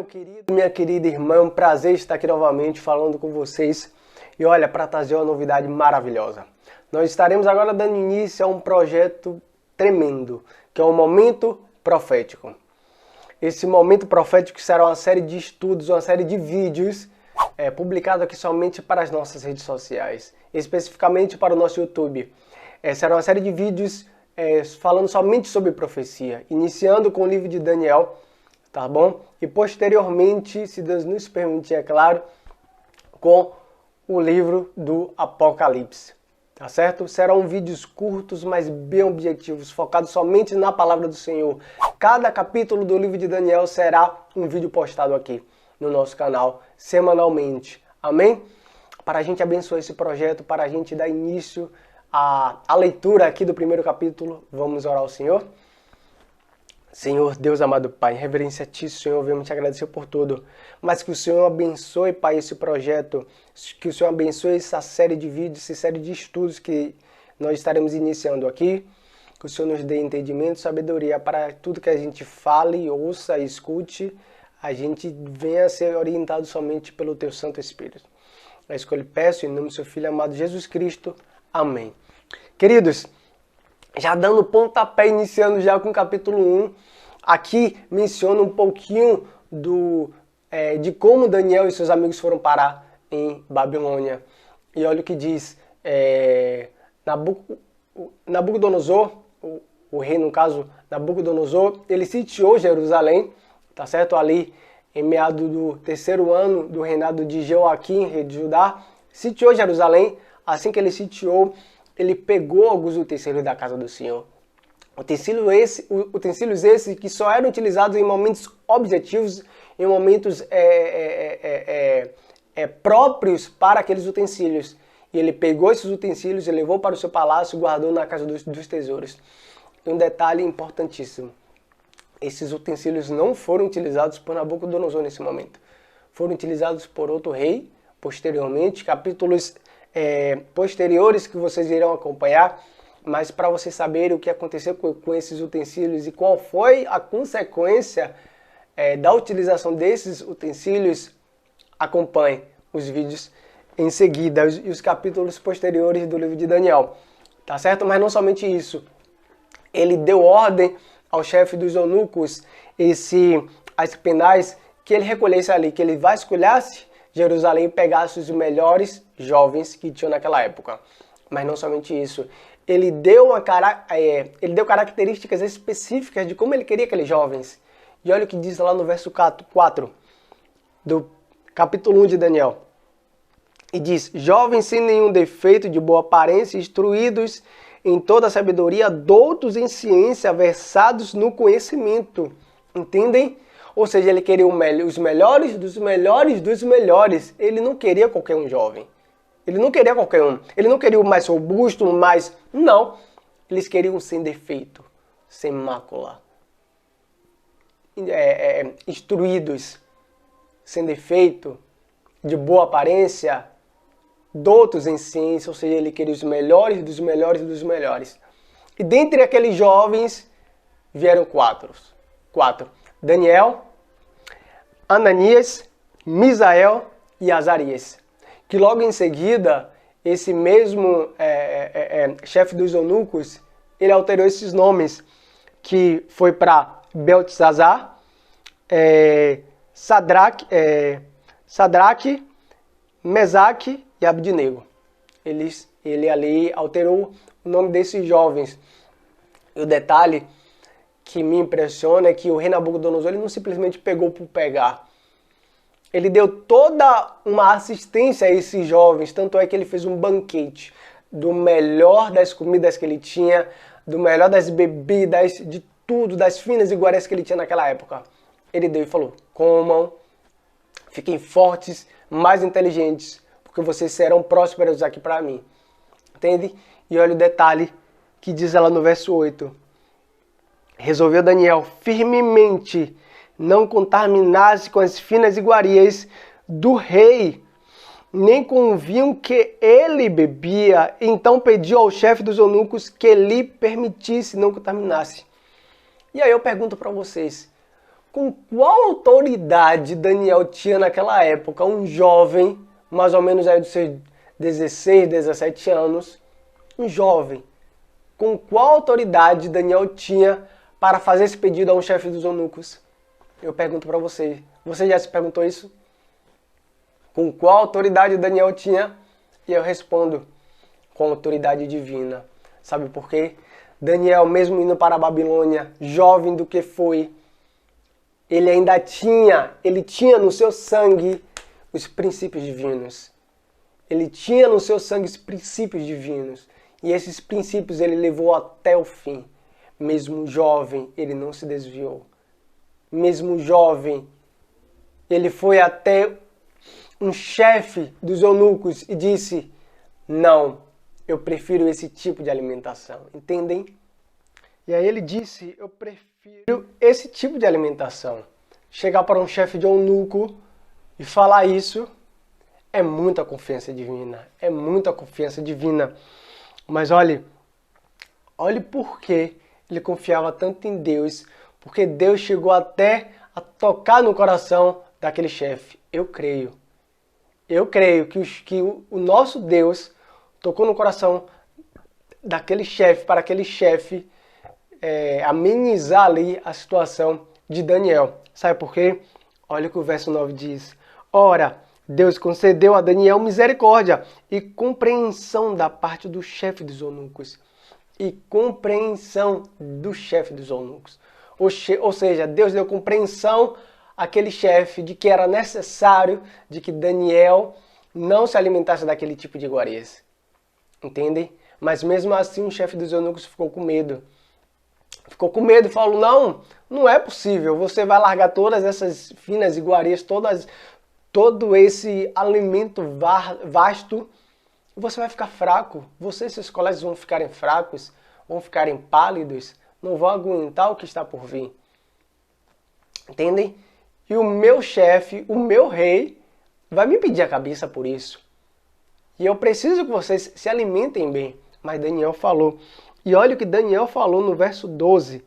meu querido, minha querida irmã, é um prazer estar aqui novamente falando com vocês. E olha, para trazer uma novidade maravilhosa. Nós estaremos agora dando início a um projeto tremendo, que é o Momento Profético. Esse Momento Profético será uma série de estudos, uma série de vídeos publicado aqui somente para as nossas redes sociais, especificamente para o nosso YouTube. Será uma série de vídeos falando somente sobre profecia, iniciando com o livro de Daniel, tá bom? E posteriormente, se Deus nos permitir, é claro, com o livro do Apocalipse, tá certo? Serão vídeos curtos, mas bem objetivos, focados somente na palavra do Senhor. Cada capítulo do livro de Daniel será um vídeo postado aqui no nosso canal, semanalmente. Amém? Para a gente abençoar esse projeto, para a gente dar início à leitura aqui do primeiro capítulo, vamos orar ao Senhor? Senhor, Deus amado Pai, em reverência a Ti, Senhor, vemos te agradecer por tudo, mas que o Senhor abençoe, Pai, esse projeto, que o Senhor abençoe essa série de vídeos, essa série de estudos que nós estaremos iniciando aqui, que o Senhor nos dê entendimento, sabedoria para tudo que a gente fale, ouça, escute, a gente venha a ser orientado somente pelo Teu Santo Espírito. É isso que eu lhe peço, em nome do Seu Filho amado Jesus Cristo. Amém. Queridos, já dando pontapé, iniciando já com o capítulo 1, aqui menciona um pouquinho de como Daniel e seus amigos foram parar em Babilônia. E olha o que diz, Nabucodonosor, o rei no caso, Nabucodonosor, ele sitiou Jerusalém, tá certo? Ali em meado do terceiro ano do reinado de Jeoaquim, rei de Judá, sitiou Jerusalém. Assim que ele sitiou, ele pegou alguns utensílios da casa do Senhor. Utensílios esses que só eram utilizados em momentos objetivos, em momentos próprios para aqueles utensílios. E ele pegou esses utensílios e levou para o seu palácio e guardou na casa dos tesouros. E um detalhe importantíssimo. Esses utensílios não foram utilizados por Nabucodonosor nesse momento. Foram utilizados por outro rei, posteriormente, capítulos posteriores que vocês irão acompanhar, mas para vocês saberem o que aconteceu com esses utensílios e qual foi a consequência da utilização desses utensílios, acompanhe os vídeos em seguida e os capítulos posteriores do livro de Daniel, tá certo? Mas não somente isso, ele deu ordem ao chefe dos eunucos, as penais, que ele recolhesse ali, que ele vasculhasse Jerusalém e pegasse os melhores jovens que tinham naquela época. Mas não somente isso, ele deu características específicas de como ele queria aqueles jovens. E olha o que diz lá no verso 4 do capítulo 1 de Daniel. E diz, jovens sem nenhum defeito, de boa aparência, instruídos em toda a sabedoria, doutos em ciência, versados no conhecimento. Entendem? Ou seja, ele queria os melhores dos melhores dos melhores. Ele não queria qualquer um jovem. Ele não queria qualquer um. Ele não queria o mais robusto, o mais... Não. Eles queriam sem defeito, sem mácula. Instruídos, sem defeito, de boa aparência, doutos em ciência, ou seja, ele queria os melhores dos melhores dos melhores. E dentre aqueles jovens vieram quatro. Daniel, Ananias, Misael e Azarias. Que logo em seguida, esse mesmo chefe dos eunucos, ele alterou esses nomes, que foi para Beltesazar, Sadraque, Mesaque e Abdinego. Ele ali alterou o nome desses jovens. E o detalhe que me impressiona é que o rei Nabucodonosor, ele não simplesmente pegou por pegar. Ele deu toda uma assistência a esses jovens, tanto é que ele fez um banquete do melhor das comidas que ele tinha, do melhor das bebidas, de tudo, das finas iguarias que ele tinha naquela época. Ele deu e falou, comam, fiquem fortes, mais inteligentes, porque vocês serão prósperos aqui para mim. Entende? E olha o detalhe que diz ela no verso 8. Resolveu Daniel firmemente não contaminasse com as finas iguarias do rei, nem com o vinho que ele bebia. Então pediu ao chefe dos eunucos que lhe permitisse não contaminasse. E aí eu pergunto para vocês, Com qual autoridade Daniel tinha naquela época, um jovem, mais ou menos aí dos seus 16, 17 anos, um jovem, com qual autoridade Daniel tinha para fazer esse pedido a um chefe dos eunucos? Eu pergunto para você, você já se perguntou isso? Com qual autoridade Daniel tinha? E eu respondo, com autoridade divina. Sabe por quê? Daniel, mesmo indo para a Babilônia, jovem do que foi, ele tinha no seu sangue os princípios divinos. Ele tinha no seu sangue os princípios divinos. E esses princípios ele levou até o fim. Mesmo jovem, ele não se desviou. Mesmo jovem, ele foi até um chefe dos eunucos e disse: não, eu prefiro esse tipo de alimentação. Entendem? E aí ele disse: eu prefiro esse tipo de alimentação. Chegar para um chefe de eunuco e falar isso é muita confiança divina. É muita confiança divina. Mas olhe por que ele confiava tanto em Deus. Porque Deus chegou até a tocar no coração daquele chefe. Eu creio que o nosso Deus tocou no coração daquele chefe, para aquele chefe amenizar ali a situação de Daniel. Sabe por quê? Olha o que o verso 9 diz. Ora, Deus concedeu a Daniel misericórdia e compreensão da parte do chefe dos eunucos. E compreensão do chefe dos eunucos. Ou seja, Deus deu compreensão àquele chefe de que era necessário de que Daniel não se alimentasse daquele tipo de iguarias. Entendem? Mas mesmo assim o chefe dos eunucos ficou com medo. Ficou com medo e falou: não é possível. Você vai largar todas essas finas iguarias, todo esse alimento vasto, e você vai ficar fraco. Você e seus colegas vão ficarem fracos, vão ficarem pálidos, não vão aguentar o que está por vir. Entendem? E o meu chefe, o meu rei, vai me pedir a cabeça por isso. E eu preciso que vocês se alimentem bem. Mas Daniel falou. E olha o que Daniel falou no verso 12.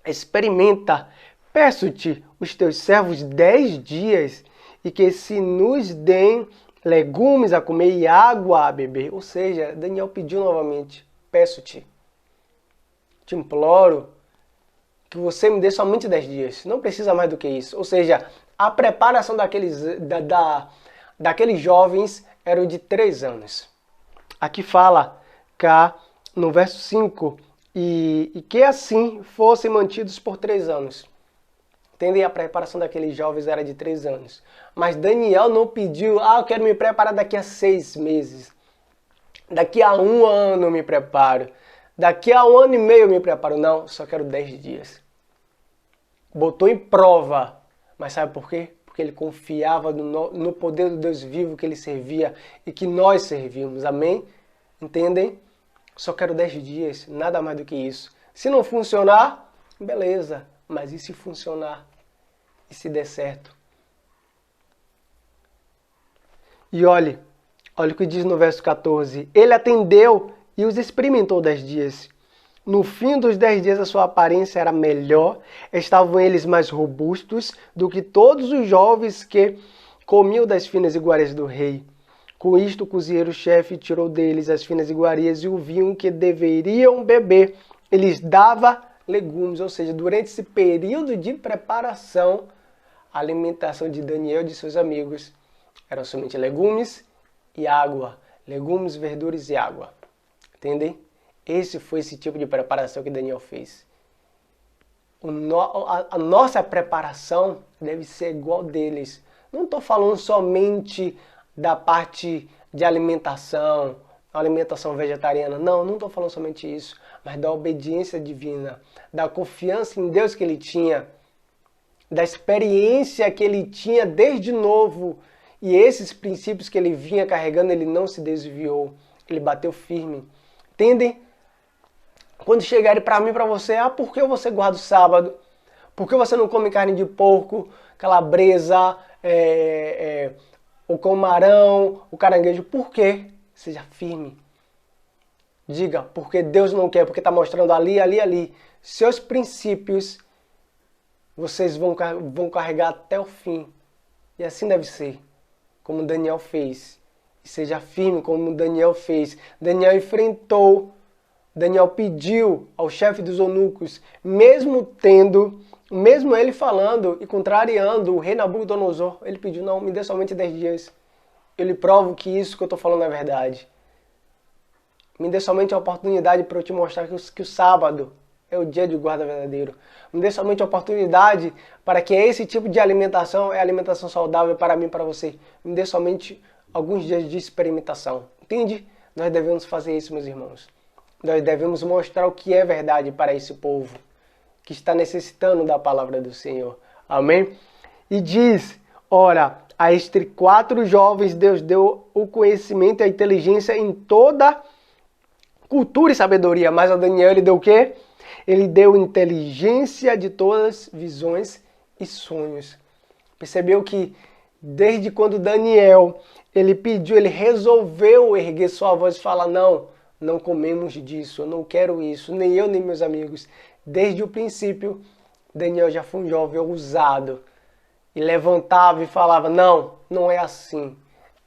Experimenta, peço-te os teus servos 10 dias, e que se nos deem legumes a comer e água a beber. Ou seja, Daniel pediu novamente, peço-te, te imploro, que você me dê somente 10 dias. Não precisa mais do que isso. Ou seja, a preparação daqueles jovens era de 3 anos. Aqui fala, cá no verso 5, e que assim fossem mantidos por 3 anos. Entendem? A preparação daqueles jovens era de 3 anos. Mas Daniel não pediu, eu quero me preparar daqui a 6 meses. Daqui a 1 ano eu me preparo. Daqui a 1 ano e meio eu me preparo. Não, só quero 10 dias. Botou em prova. Mas sabe por quê? Porque ele confiava no poder do Deus vivo que ele servia e que nós servimos. Amém? Entendem? Só quero 10 dias, nada mais do que isso. Se não funcionar, beleza. Mas e se funcionar? E se der certo? E olhe o que diz no verso 14. Ele atendeu e os experimentou 10 dias. No fim dos 10 dias a sua aparência era melhor, estavam eles mais robustos do que todos os jovens que comiam das finas iguarias do rei. Com isto o cozinheiro-chefe tirou deles as finas iguarias e o vinho que deveriam beber. Ele lhes dava legumes, ou seja, durante esse período de preparação, a alimentação de Daniel e de seus amigos eram somente legumes e água. Legumes, verduras e água. Entendem? Esse foi esse tipo de preparação que Daniel fez. A nossa preparação deve ser igual deles. Não estou falando somente da parte de alimentação vegetariana. Não estou falando somente isso. Mas da obediência divina, da confiança em Deus que ele tinha, da experiência que ele tinha desde novo. E esses princípios que ele vinha carregando, ele não se desviou. Ele bateu firme. Entendem? Quando chegarem para mim, para você, por que você guarda o sábado? Por que você não come carne de porco, calabresa, o camarão, o caranguejo? Por quê? Seja firme. Diga, porque Deus não quer, porque está mostrando ali. Seus princípios vocês vão carregar até o fim. E assim deve ser, como Daniel fez. E seja firme como Daniel fez. Daniel enfrentou, Daniel pediu ao chefe dos eunucos, mesmo ele falando e contrariando o rei Nabucodonosor, ele pediu, não, me dê somente 10 dias. Eu lhe provo que isso que eu estou falando é verdade. Me dê somente a oportunidade para eu te mostrar que o sábado é o dia de guarda verdadeiro. Me dê somente a oportunidade para que esse tipo de alimentação é alimentação saudável para mim e para você. Me dê somente alguns dias de experimentação. Entende? Nós devemos fazer isso, meus irmãos. Nós devemos mostrar o que é verdade para esse povo que está necessitando da palavra do Senhor. Amém? E diz, ora, a estes 4 jovens Deus deu o conhecimento e a inteligência em toda cultura e sabedoria. Mas a Daniel ele deu o quê? Ele deu inteligência de todas visões e sonhos. Percebeu que desde quando Daniel ele pediu, ele resolveu erguer sua voz e falar, não comemos disso, eu não quero isso, nem eu nem meus amigos. Desde o princípio, Daniel já foi um jovem ousado. E levantava e falava, não é assim,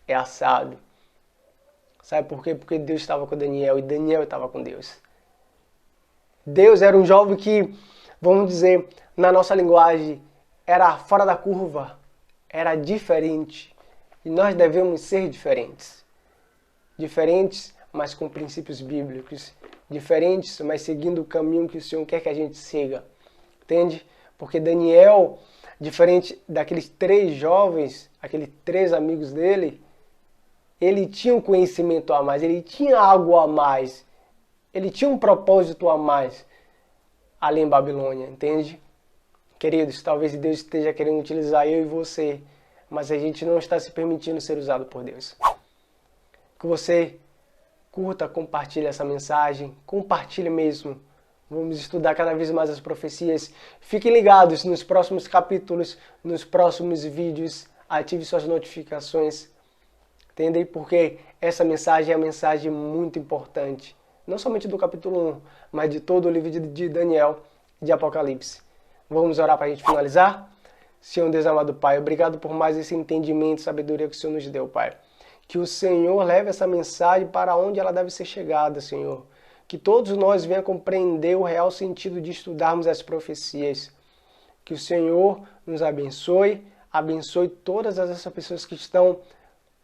é assado. Sabe por quê? Porque Deus estava com Daniel e Daniel estava com Deus. Deus era um jovem que, vamos dizer, na nossa linguagem, era fora da curva, era diferente. E nós devemos ser diferentes. Diferentes, mas com princípios bíblicos. Diferentes, mas seguindo o caminho que o Senhor quer que a gente siga. Entende? Porque Daniel, diferente daqueles 3 jovens, aqueles 3 amigos dele, ele tinha um conhecimento a mais, ele tinha algo a mais, ele tinha um propósito a mais ali em Babilônia, entende? Queridos, talvez Deus esteja querendo utilizar eu e você, mas a gente não está se permitindo ser usado por Deus. Que você curta, compartilhe essa mensagem, compartilhe mesmo. Vamos estudar cada vez mais as profecias. Fiquem ligados nos próximos capítulos, nos próximos vídeos. Ative suas notificações. Entendem? Porque essa mensagem é uma mensagem muito importante. Não somente do capítulo 1, mas de todo o livro de Daniel e de Apocalipse. Vamos orar para a gente finalizar? Senhor Deus amado Pai, obrigado por mais esse entendimento e sabedoria que o Senhor nos deu, Pai. Que o Senhor leve essa mensagem para onde ela deve ser chegada, Senhor. Que todos nós venham compreender o real sentido de estudarmos as profecias. Que o Senhor nos abençoe, abençoe todas essas pessoas que estão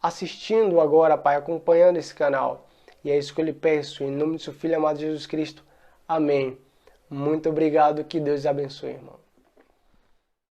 assistindo agora, Pai, acompanhando esse canal. E é isso que eu lhe peço, em nome do seu Filho amado Jesus Cristo. Amém. Muito obrigado, que Deus abençoe, irmão.